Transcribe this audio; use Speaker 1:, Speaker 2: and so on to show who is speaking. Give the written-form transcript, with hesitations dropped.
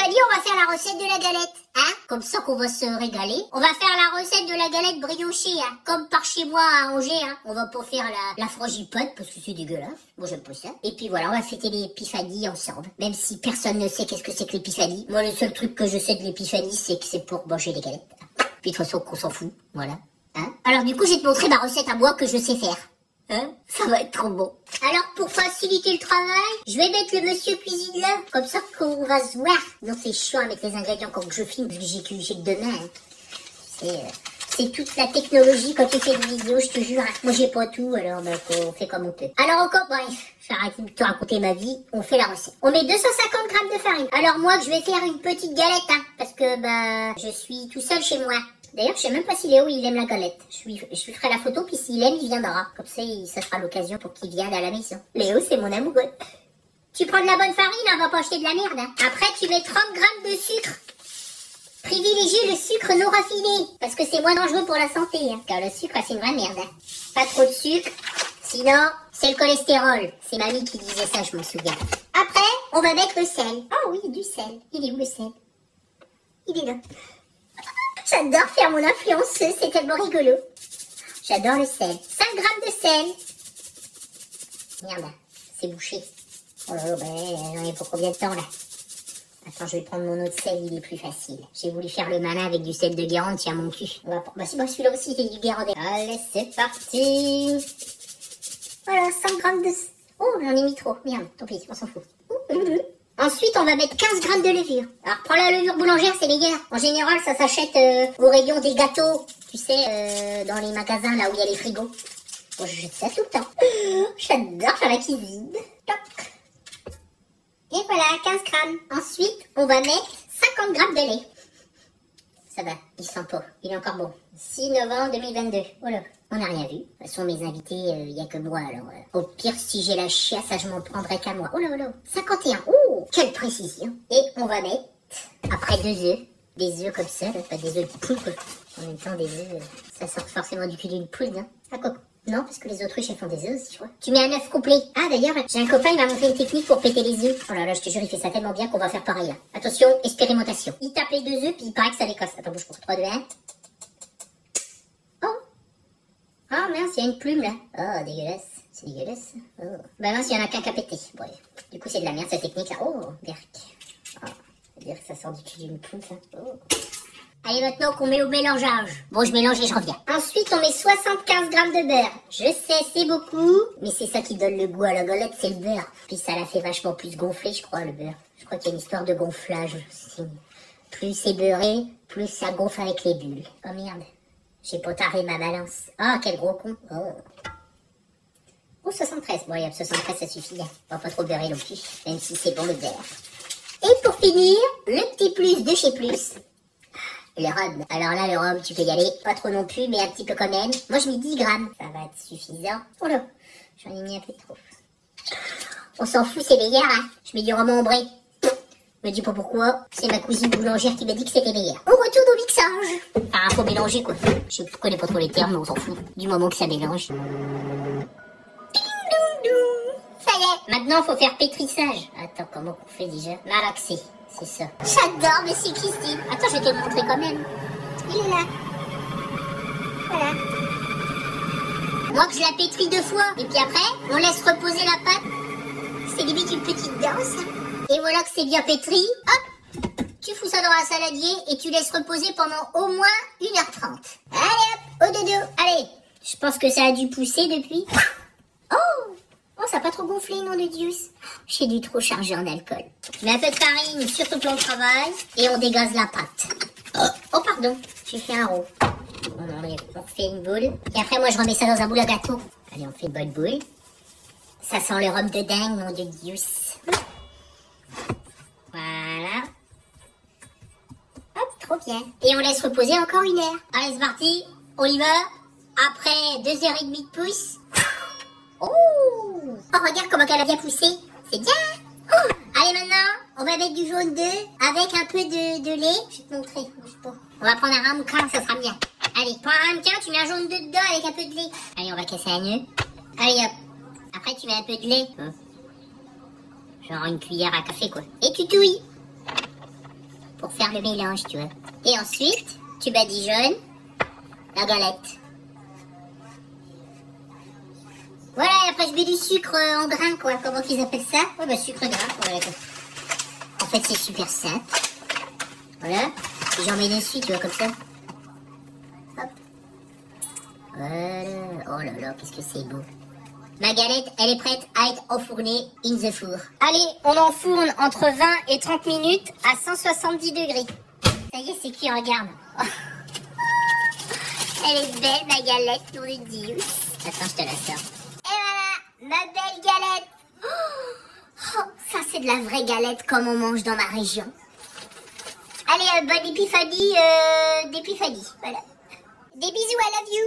Speaker 1: dit, on va faire la recette de la galette. Hein? Comme ça qu'on va se régaler. On va faire la recette de la galette briochée, hein. Comme par chez moi à Angers, hein. On va pas faire la frangipane parce que c'est dégueulasse. Moi, j'aime pas ça. Et puis voilà, on va fêter l'épiphanie ensemble. Même si personne ne sait qu'est-ce que c'est que l'épiphanie. Moi, le seul truc que je sais de l'épiphanie, c'est que c'est pour manger des galettes. Puis de toute façon, qu'on s'en fout. Voilà. Hein? Alors du coup, je vais te montrer ma recette à moi que je sais faire. Hein? Ça va être trop bon. Alors, pour faciliter le travail, je vais mettre le monsieur cuisine là, comme ça qu'on va se voir. Non, c'est chiant à mettre les ingrédients quand je filme, parce que j'ai que demain. Hein. C'est toute la technologie quand tu fais une vidéo, je te jure. Hein. Moi, j'ai pas tout, alors bah, on fait comme on peut. Alors encore, bref, je vais arrêter de te raconter ma vie, on fait la recette. On met 250 grammes de farine. Alors moi, je vais faire une petite galette, hein, parce que bah, je suis tout seul chez moi. D'ailleurs, je sais même pas si Léo, il aime la galette. Je lui ferai la photo, puis s'il aime, il viendra. Comme ça, ça sera l'occasion pour qu'il vienne à la maison. Léo, c'est mon amoureux. Tu prends de la bonne farine, on va pas acheter de la merde. Hein. Après, tu mets 30 grammes de sucre. Privilégiez le sucre non raffiné, parce que c'est moins dangereux pour la santé. Hein. Car le sucre, c'est une vraie merde. Hein. Pas trop de sucre, sinon, c'est le cholestérol. C'est mamie qui disait ça, je m'en souviens. Après, on va mettre le sel. Oh oui, du sel. Il est où le sel? Il est là. J'adore faire mon influenceuse, c'est tellement rigolo. J'adore le sel. 5 grammes de sel. Merde, c'est bouché. Oh là là, j'en ai pour combien de temps là? Attends, je vais prendre mon autre sel, il est plus facile. J'ai voulu faire le malin avec du sel de Guérande, tiens mon cul. On va... Bah si, celui-là aussi, c'est du Guérande. Allez, c'est parti. Voilà, 5 grammes de... Oh, j'en ai mis trop. Merde, tant pis, on s'en fout. Ensuite, on va mettre 15 grammes de levure. Alors, prends la levure boulangère, c'est meilleur. En général, ça s'achète au rayon des gâteaux. Tu sais, dans les magasins, là où il y a les frigos. Moi, je jette ça tout le temps. J'adore faire la cuisine. Toc. Et voilà, 15 grammes. Ensuite, on va mettre 50 grammes de lait. Ça va, il sent pas. Il est encore bon. 6 novembre 2022. Oh là, on n'a rien vu. De toute façon, mes invités, il n'y a que moi, alors. Au pire, si j'ai la chiasse, ça, je m'en prendrai qu'à moi. Oh là, oh là. 51. Oh, quelle précision. Et on va mettre, après 2 œufs, des œufs comme ça, là, pas des œufs de poule, quoi. En même temps, des œufs, ça sort forcément du cul d'une poule, non? Ah, quoi? Non, parce que les autruches, elles font des œufs aussi, je crois. Tu mets un œuf complet. Ah, d'ailleurs, j'ai un copain, il m'a montré une technique pour péter les œufs. Oh là là, je te jure, il fait ça tellement bien qu'on va faire pareil, là. Attention, expérimentation. Il tape les 2 œufs, puis il paraît que ça décosse. Attends, bouge pour 3, 2, 1. Oh. Oh, mince, il y a une plume, là. Oh, dégueulasse. C'est dégueulasse. Oh. Bah mince, il y en a qu'un qu'à péter. Bon, du coup, c'est de la merde, cette technique, là. Oh, berk. Oh, c'est-à-dire que ça sort du cul d'une poule, ça. Oh. Allez, maintenant qu'on met au mélangeage. Bon, je mélange et je reviens. Ensuite, on met 75 grammes de beurre. Je sais, c'est beaucoup, mais c'est ça qui donne le goût à la galette, c'est le beurre. Puis ça la fait vachement plus gonfler, je crois, le beurre. Je crois qu'il y a une histoire de gonflage. Plus c'est beurré, plus ça gonfle avec les bulles. Oh merde, j'ai potaré ma balance. Ah, quel gros con. Oh, 73. Bon, 73, ça suffit. On va pas trop beurrer non plus, même si c'est bon le beurre. Et pour finir, le petit plus de chez Plus. Le rhum. Alors là, le rhum, tu peux y aller. Pas trop non plus, mais un petit peu quand même. Moi, je mets 10 grammes. Ça va être suffisant. Oh là, j'en ai mis un peu trop. On s'en fout, c'est meilleur, hein. Je mets du rhum ambré. Me dis pas pourquoi. C'est ma cousine boulangère qui m'a dit que c'était meilleur. On retourne au mixage. Enfin, faut mélanger, quoi. Je connais pas trop les termes, mais on s'en fout. Du moment que ça mélange. Ding dong dong. Ça y est. Maintenant, faut faire pétrissage. Attends, comment on fait déjà? Malaxer. C'est ça. J'adore Monsieur Christine. Attends, je vais te le montrer quand même. Il est là. Voilà. Moi que je la pétris 2 fois. Et puis après, on laisse reposer la pâte. C'est limite une petite danse. Et voilà que c'est bien pétri. Hop. Tu fous ça dans un saladier et tu laisses reposer pendant au moins 1h30. Allez hop, au dodo. Allez. Je pense que ça a dû pousser depuis. Oh. Oh, ça n'a pas trop gonflé, nom de Dieu. J'ai dû trop charger en alcool. Je mets un peu de farine sur tout le travail et on dégaze la pâte. Oh, pardon, j'ai fait un rond. On fait une boule. Et après, moi, je remets ça dans un boule à gâteau. Allez, on fait une bonne boule. Ça sent le rhum de dingue, nom de Dieu. Voilà. Hop, trop bien. Et on laisse reposer encore 1 heure. Allez, c'est parti. On y va. Après 2h30 de pouce. Oh, regarde comment elle a bien poussé. C'est bien. Oh, allez, maintenant, on va mettre du jaune d'œuf avec un peu de lait. Je vais te montrer. On va prendre un ramequin, ça sera bien. Allez, prends un ramequin, tu mets un jaune d'œuf dedans avec un peu de lait. Allez, on va casser un nœud. Allez, hop. Après, tu mets un peu de lait. Genre une cuillère à café, quoi. Et tu touilles. pour faire le mélange, tu vois. Et ensuite, tu badigeonnes la galette. Voilà, et après je mets du sucre en grain, quoi. Comment qu'ils appellent ça? Ouais, bah sucre grain. Voilà. En fait, c'est super simple. Voilà. Et j'en mets dessus, tu vois, comme ça. Hop. Voilà. Oh là là, qu'est-ce que c'est beau. Ma galette, elle est prête à être enfournée in the four. Allez, on enfourne entre 20 et 30 minutes à 170 degrés. Ça y est, c'est cuit, regarde. Oh. Elle est belle, ma galette, nom de Dieu. Attends, je te la sors. Et voilà, ma belle galette. Oh, ça, c'est de la vraie galette comme on mange dans ma région. Allez, bonne épiphanie d'épiphanie. Voilà. Des bisous, I love you.